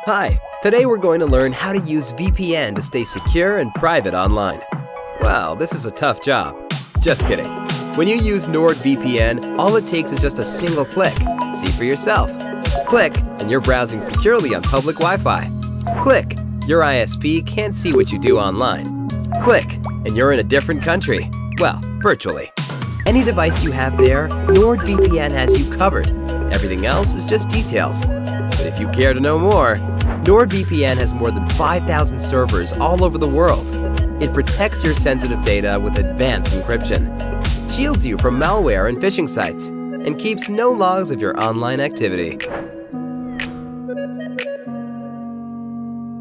Hi, today we're going to learn how to use VPN to stay secure and private online. Well, this is a tough job. Just kidding. When you use NordVPN, all it takes is just a single click. See for yourself. Click, and you're browsing securely on public Wi-Fi. Click, your ISP can't see what you do online. Click, and you're in a different country. Well, virtually. Any device you have there, NordVPN has you covered. Everything else is just details. But if you care to know more, NordVPN has more than 5,000 servers all over the world. It protects your sensitive data with advanced encryption, shields you from malware and phishing sites, and keeps no logs of your online activity.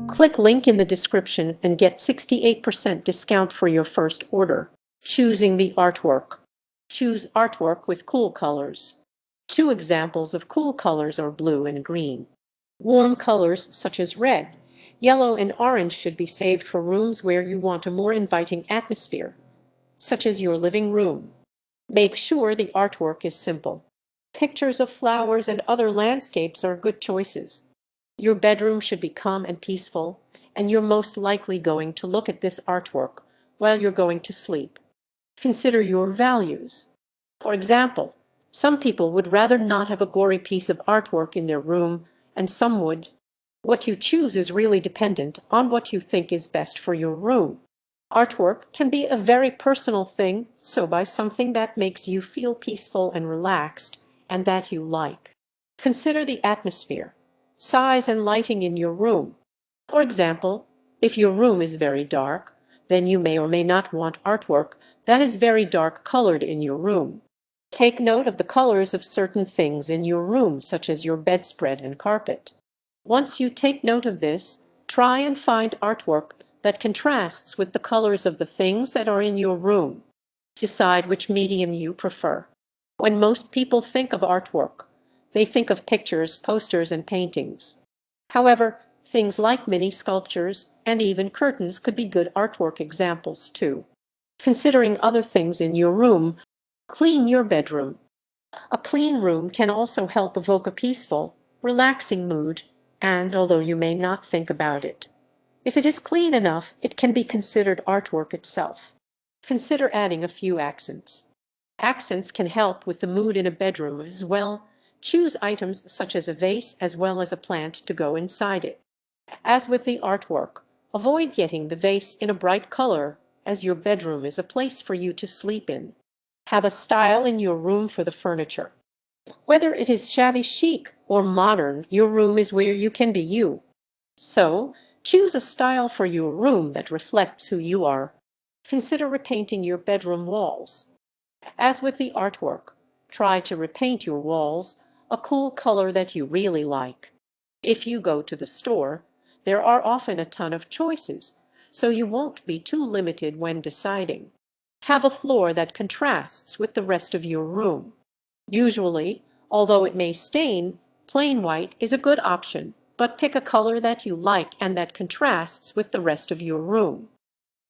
Click link in the description and get 68% discount for your first order. Choosing the artwork. Choose artwork with cool colors. Two examples of cool colors are blue and green. Warm colors such as red, yellow, and orange should be saved for rooms where you want a more inviting atmosphere, such as your living room. Make sure the artwork is simple. Pictures of flowers and other landscapes are good choices. Your bedroom should be calm and peaceful, and you're most likely going to look at this artwork while you're going to sleep. Consider your values. For example, some people would rather not have a gory piece of artwork in their room, and some would. What you choose is really dependent on what you think is best for your room. Artwork can be a very personal thing, so buy something that makes you feel peaceful and relaxed, and that you like. Consider the atmosphere, size, and lighting in your room. For example, if your room is very dark, then you may or may not want artwork that is very dark colored in your room. Take note of the colors of certain things in your room, such as your bedspread and carpet. Once you take note of this, try and find artwork that contrasts with the colors of the things that are in your room. Decide which medium you prefer. When most people think of artwork, they think of pictures, posters, and paintings. However, things like mini sculptures and even curtains could be good artwork examples too. Considering other things in your room, clean your bedroom. A clean room can also help evoke a peaceful, relaxing mood, and although you may not think about it, if it is clean enough, it can be considered artwork itself. Consider adding a few accents. Accents can help with the mood in a bedroom as well. Choose items such as a vase as well as a plant to go inside it. As with the artwork, avoid getting the vase in a bright color, as your bedroom is a place for you to sleep in. Have a style in your room for the furniture. Whether it is shabby chic or modern, your room is where you can be you. So, choose a style for your room that reflects who you are. Consider repainting your bedroom walls. As with the artwork, try to repaint your walls a cool color that you really like. If you go to the store, there are often a ton of choices, so you won't be too limited when deciding. Have a floor that contrasts with the rest of your room. Usually, although it may stain, plain white is a good option, but pick a color that you like and that contrasts with the rest of your room.